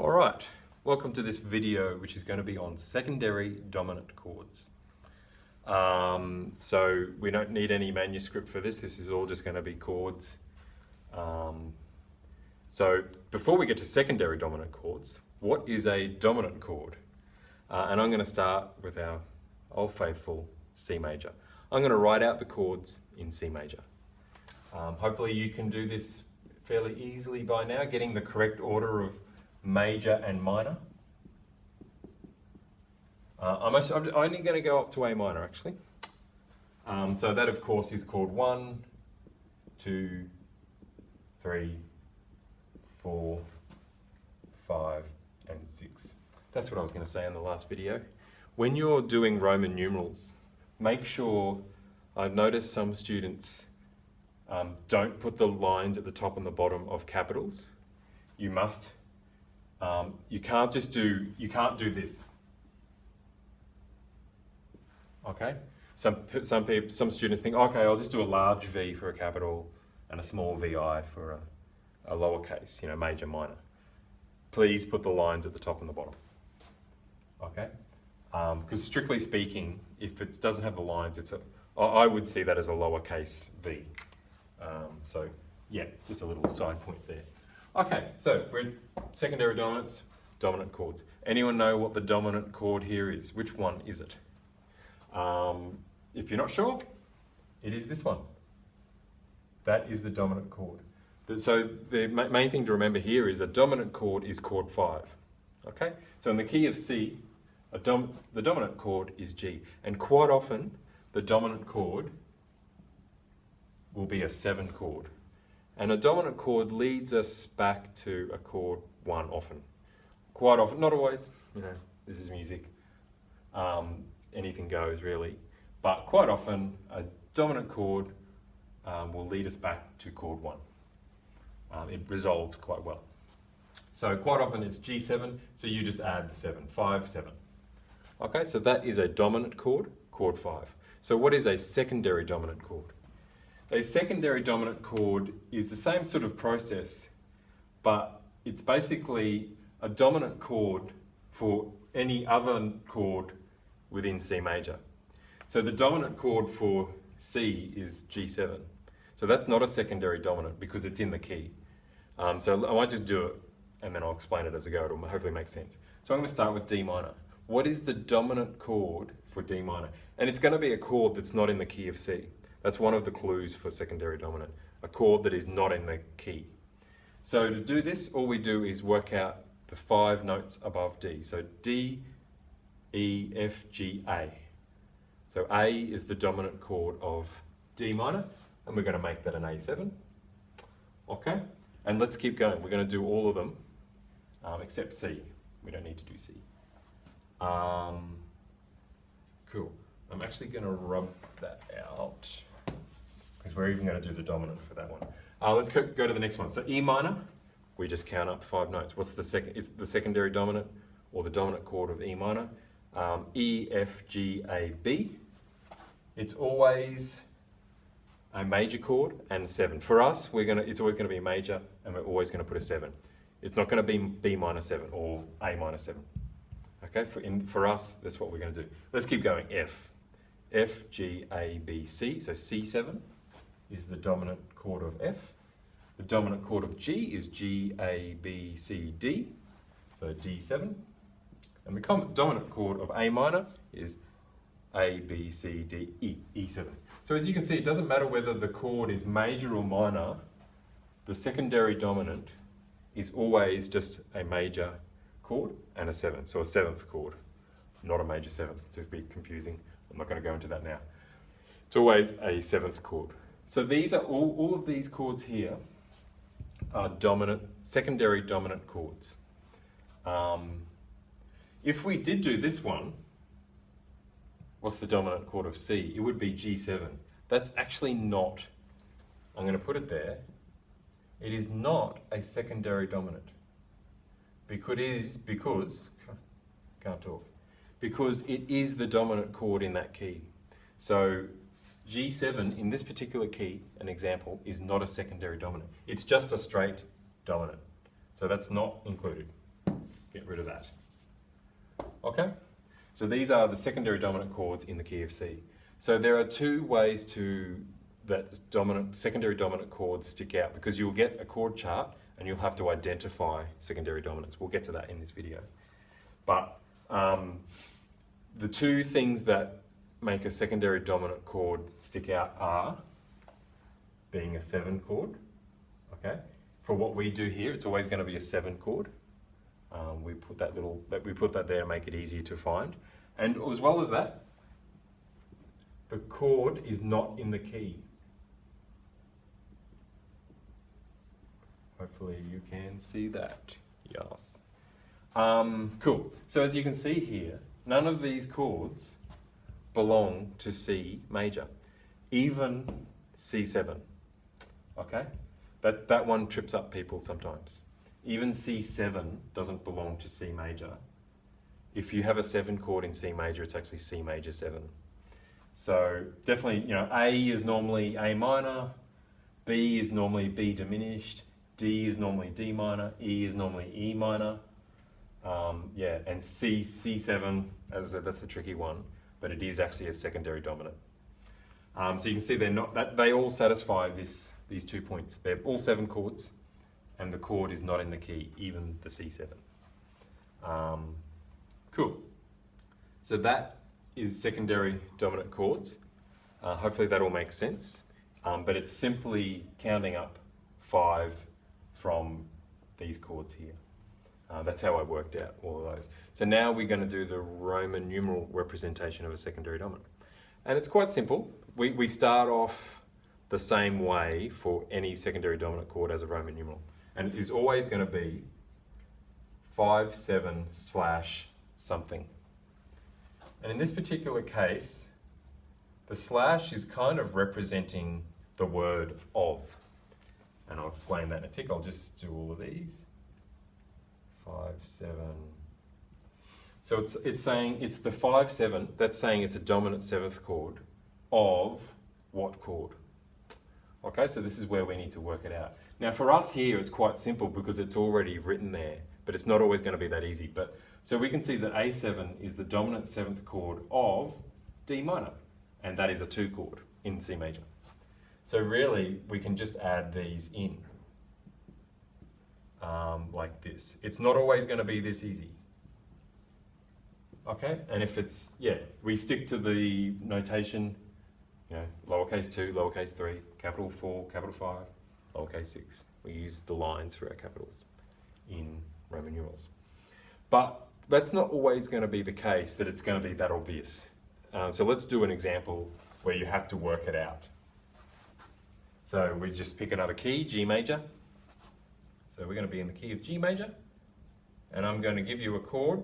All right, welcome to this video, which is going to be on secondary dominant chords. So we don't need any manuscript for this. This is all just going to be chords. So before we get to secondary dominant chords, what is a dominant chord? And I'm going to start with our old faithful C major. I'm going to write out the chords in C major. Hopefully you can do this fairly easily by now, getting the correct order of major and minor. I'm only going to go up to A minor actually. So that of course is chord 1, 2, 3, 4, 5 and 6. That's what I was going to say in the last video. When you're doing Roman numerals, make sure, I've noticed some students don't put the lines at the top and the bottom of capitals. You must. You can't do this. Okay? Some students think, okay, I'll just do a large V for a capital and a small VI for a lowercase, major, minor. Please put the lines at the top and the bottom. Okay? Because strictly speaking, if it doesn't have the lines, I would see that as a lowercase V. So yeah, just a little side point there. Okay, so we're in secondary dominants, dominant chords. Anyone know what the dominant chord here is? Which one is it? If you're not sure, it is this one. That is the dominant chord. So the main thing to remember here is a dominant chord is chord 5. Okay, so in the key of C, the dominant chord is G. And quite often, the dominant chord will be a 7 chord. And a dominant chord leads us back to a chord 1 often. Quite often, not always, this is music. Anything goes really. But quite often, a dominant chord will lead us back to chord 1. It resolves quite well. So quite often it's G7, so you just add the 7, 5, 7. Okay, so that is a dominant chord, chord 5. So what is a secondary dominant chord? A secondary dominant chord is the same sort of process, but it's basically a dominant chord for any other chord within C major. So the dominant chord for C is G7. So that's not a secondary dominant because it's in the key. So I might just do it and then I'll explain it as I go. It'll hopefully make sense. So I'm going to start with D minor. What is the dominant chord for D minor? And it's going to be a chord that's not in the key of C. That's one of the clues for secondary dominant, a chord that is not in the key. So to do this, all we do is work out the 5 notes above D. So D, E, F, G, A. So A is the dominant chord of D minor, and we're going to make that an A7. Okay, and let's keep going. We're going to do all of them, except C. We don't need to do C. Cool. I'm actually going to rub that out because we're even going to do the dominant for that one. Let's go to the next one. So E minor, we just count up 5 notes. What's the second? Is the secondary dominant or the dominant chord of E minor? E, F, G, A, B. It's always a major chord and 7. For us, it's always going to be a major, and we're always going to put a 7. It's not going to be B minor 7 or A minor 7. Okay, for us, that's what we're going to do. Let's keep going. F. F, G, A, B, C. So C7 is the dominant chord of F. The dominant chord of G is G, A, B, C, D. So D7. And the dominant chord of A minor is A, B, C, D, E, E7. So as you can see, it doesn't matter whether the chord is major or minor, the secondary dominant is always just a major chord and a 7. So a 7th chord, not a major 7th, to be confusing. I'm not going to go into that now. It's always a 7th chord. So these are all of these chords here are secondary dominant chords. If we did do this one, what's the dominant chord of C? It would be G7. That's actually not, I'm going to put it there, it is not a secondary dominant. Because it is the dominant chord in that key. So G7 in this particular key, an example, is not a secondary dominant. It's just a straight dominant. So that's not included. rid of that. Okay? So these are the secondary dominant chords in the key of C. So there are two ways that secondary dominant chords stick out, because you'll get a chord chart and you'll have to identify secondary dominants. We'll get to that in this video. But the two things that make a secondary dominant chord stick out are being a 7 chord. Okay, for what we do here, it's always going to be a 7 chord. We put that there to make it easier to find, and as well as that, the chord is not in the key. Hopefully you can see that. Yes. Cool. So as you can see here, none of these chords belong to C major, even C7. Okay? That one trips up people sometimes. Even C7 doesn't belong to C major. If you have a 7 chord in C major, it's actually C major 7. So definitely, A is normally A minor, B is normally B diminished, D is normally D minor, E is normally E minor. And C7, as I said, that's the tricky one, but it is actually a secondary dominant. So you can see they all satisfy these 2 points. They're all 7 chords, and the chord is not in the key, even the C7. Cool. So that is secondary dominant chords. Hopefully that all makes sense. But it's simply counting up 5 from these chords here. That's how I worked out all of those. So now we're going to do the Roman numeral representation of a secondary dominant. And it's quite simple. We start off the same way for any secondary dominant chord as a Roman numeral. And it is always going to be 5/7 / something. And in this particular case, the slash is kind of representing the word of. And I'll explain that in a tick. I'll just do all of these. 5/7. So it's saying it's the 5/7. That's saying it's a dominant 7th chord of what chord? Okay, so this is where we need to work it out. Now for us here, it's quite simple because it's already written there, but it's not always going to be that easy. So we can see that A7 is the dominant 7th chord of D minor, and that is a 2 chord in C major. So really, we can just add these in like this. It's not always going to be this easy. Okay, and if we stick to the notation, lowercase 2, lowercase 3, capital 4, capital 5, lowercase 6. We use the lines for our capitals in Roman numerals. But that's not always going to be the case that it's going to be that obvious. So let's do an example where you have to work it out. So we just pick another key, G major. So we're going to be in the key of G major, and I'm going to give you a chord.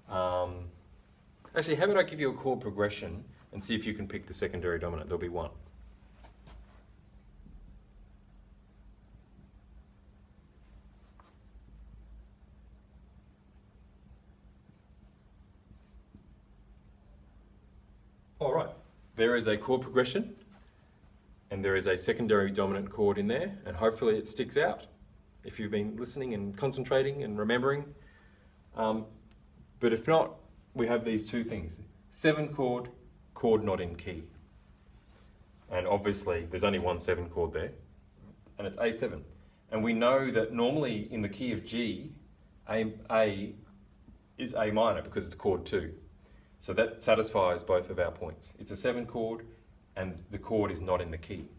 Actually, how about I give you a chord progression and see if you can pick the secondary dominant? There'll be one. All right, there is a chord progression, and there is a secondary dominant chord in there, and hopefully it sticks out if you've been listening and concentrating and remembering. But if not, we have these two things. 7 chord, chord not in key. And obviously there's only one 7 chord there, and it's A7. And we know that normally in the key of G, A is A minor because it's chord 2. So that satisfies both of our points. It's a 7 chord, and the chord is not in the key.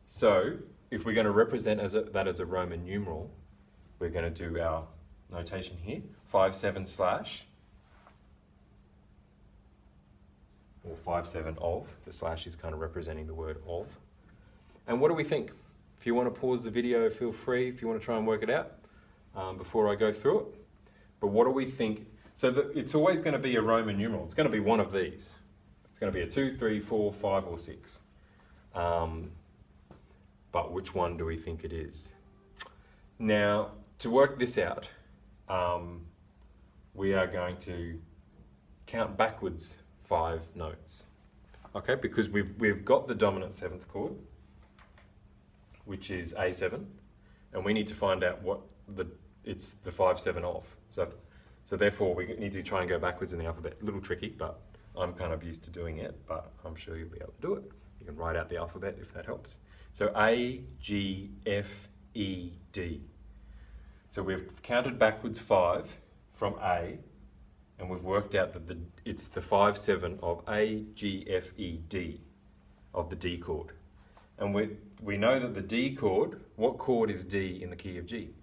So if we're going to represent that as a Roman numeral, we're going to do our notation here, 5/7/, or 5/7 of. The slash is kind of representing the word of. And what do we think? If you want to pause the video, feel free if you want to try and work it out before I go through it. But what do we think? So it's always going to be a Roman numeral. It's going to be one of these. It's going to be a 2, 3, 4, 5, or 6. But which one do we think it is? Now, to work this out, we are going to count backwards 5 notes. Okay, because we've got the dominant 7th chord, which is A7, and we need to find out what it's the 5/7 of. So therefore we need to try and go backwards in the alphabet. A little tricky, but I'm kind of used to doing it, but I'm sure you'll be able to do it. You can write out the alphabet if that helps. So A, G, F, E, D. So we've counted backwards 5 from A, and we've worked out that it's the 5/7 of A, G, F, E, D, of the D chord. And we know that the D chord, what chord is D in the key of G?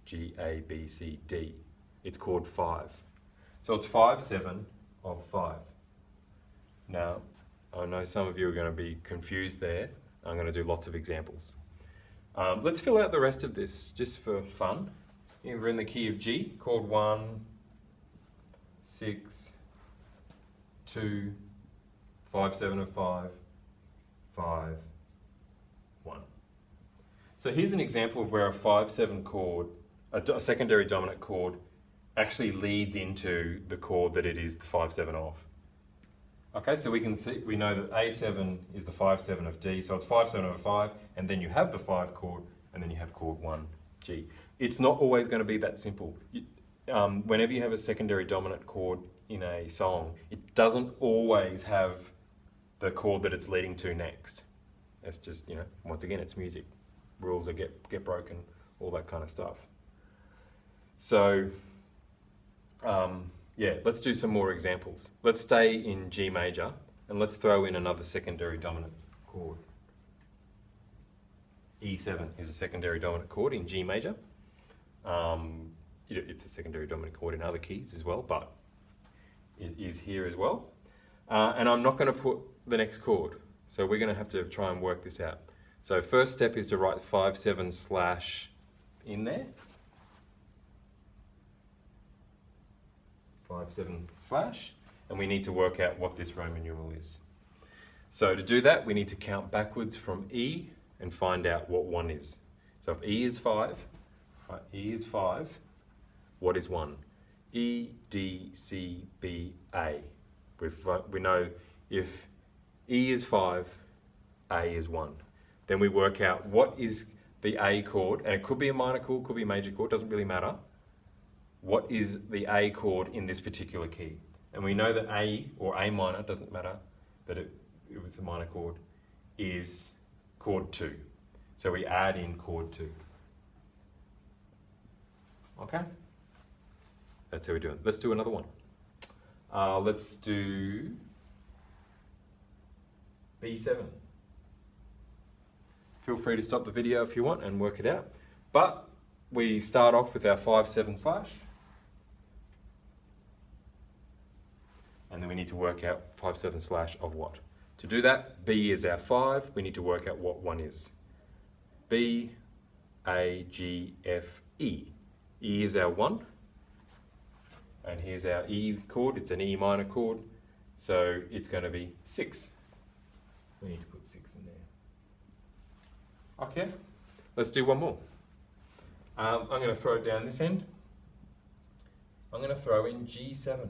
G, A, B, C, D. It's chord 5. So it's 5/7 of 5. Now, I know some of you are going to be confused there. I'm going to do lots of examples. Let's fill out the rest of this just for fun. We're in the key of G, chord 1, 6, 2, 5/7 of 5, 5, 1. So here's an example of where a 5/7 chord, a secondary dominant chord, actually leads into the chord that it is the 5/7 of. Okay, so we know that A7 is the 5/7 of D, so it's 5/7 of 5, and then you have the 5 chord, and then you have chord 1, G. It's not always going to be that simple. Whenever you have a secondary dominant chord in a song, it doesn't always have the chord that it's leading to next. It's just, once again, it's music. Rules are get broken, all that kind of stuff. So, let's do some more examples. Let's stay in G major, and let's throw in another secondary dominant chord. E7 is a secondary dominant chord in G major. It's a secondary dominant chord in other keys as well, but it is here as well. And I'm not going to put the next chord, so we're going to have to try and work this out. So first step is to write 5/7/ in there. 5/7/, and we need to work out what this Roman numeral is. So to do that, we need to count backwards from E and find out what 1 is. So if E is 5, right, E is 5, what is 1? E, D, C, B, A. We know if E is 5, A is 1. Then we work out what is the A chord, and it could be a minor chord, could be a major chord, doesn't really matter. What is the A chord in this particular key? And we know that A, or A minor, doesn't matter, that it was a minor chord, is chord 2. So we add in chord 2. Okay? That's how we do it. Let's do another one. Let's do B7. Feel free to stop the video if you want and work it out. But we start off with our 5/7/, and then we need to work out 5/7/ of what? To do that, B is our 5. We need to work out what 1 is. B, A, G, F, E. E is our 1. And here's our E chord. It's an E minor chord. So it's going to be 6. We need to put 6 in there. Okay, let's do one more. I'm going to throw it down this end. I'm going to throw in G7.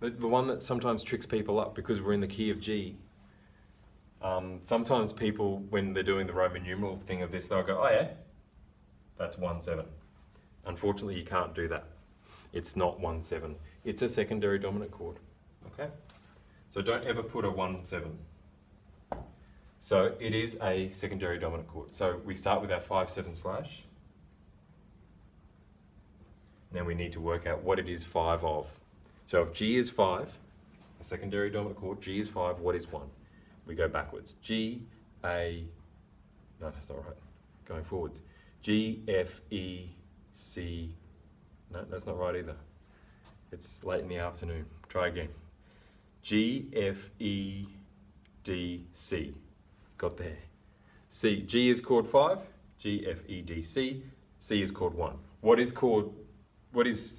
The one that sometimes tricks people up because we're in the key of G. Sometimes people, when they're doing the Roman numeral thing of this, they'll go, oh yeah, that's 1/7. Unfortunately, you can't do that. It's not 1/7. It's a secondary dominant chord, okay? So don't ever put a 1/7. So it is a secondary dominant chord. So we start with our 5/7/. Now we need to work out what it is 5 of. So if G is 5, a secondary dominant chord, G is 5, what is 1? We go backwards. G, A, no, that's not right. Going forwards. G, F, E, C, no, that's not right either. It's late in the afternoon. Try again. G, F, E, D, C. Got there. C, G is chord 5, G, F, E, D, C. C is chord 1. What is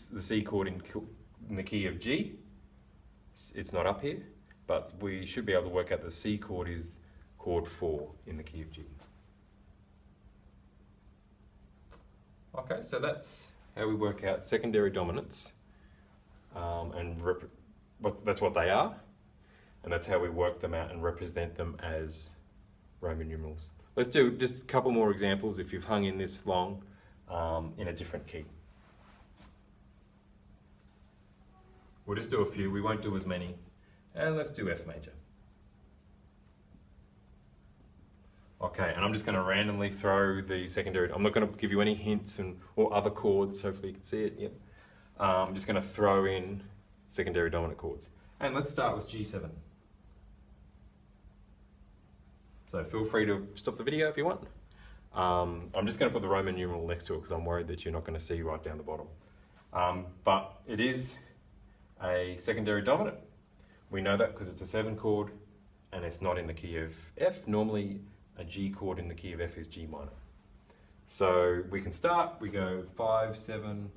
the C chord in the key of G? It's not up here, but we should be able to work out the C chord is chord 4 in the key of G. Okay, so that's how we work out secondary dominants, and that's what they are, and that's how we work them out and represent them as Roman numerals. Let's do just a couple more examples if you've hung in this long. in a different key. We'll just do a few, we won't do as many. And let's do F major. Okay, and I'm just going to randomly throw the secondary. I'm not going to give you any hints or other chords. Hopefully you can see it. Yep. I'm just going to throw in secondary dominant chords. And let's start with G7. So feel free to stop the video if you want. I'm just going to put the Roman numeral next to it because I'm worried that you're not going to see right down the bottom. But it is a secondary dominant. We know that because it's a 7 chord and it's not in the key of F. Normally a G chord in the key of F is G minor. So we can start, we go 5, 7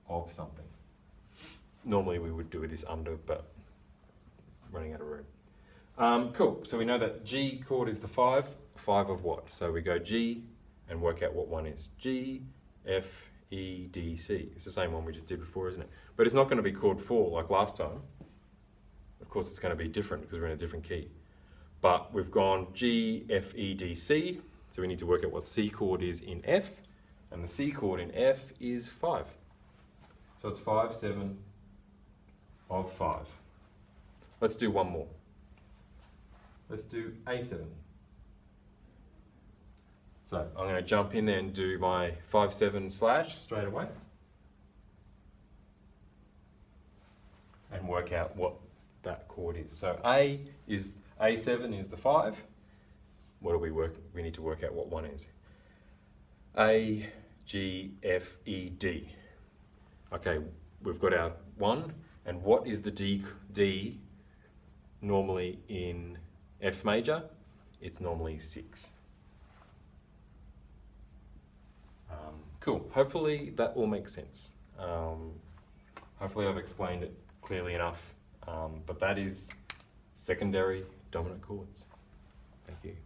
of something. Normally we would do this under, but running out of room. Cool, so we know that G chord is the 5 of what? So we go G and work out what one is. G, F, E, D, C. It's the same one we just did before, isn't it? But it's not going to be chord 4 like last time. Of course it's going to be different because we're in a different key. But we've gone G, F, E, D, C. So we need to work out what C chord is in F. And the C chord in F is 5. So it's 5, 7 of 5. Let's do one more. Let's do A7. So I'm going to jump in there and do my 5, 7 slash straight away. And work out what that chord is. So A7 is the 5. What do we work? We need to work out what one is. A, G, F, E, D. Okay, we've got our 1. And what is the D normally in F major? It's normally 6. Cool. Hopefully that all makes sense. Hopefully I've explained it clearly enough. But that is secondary dominant chords. Thank you.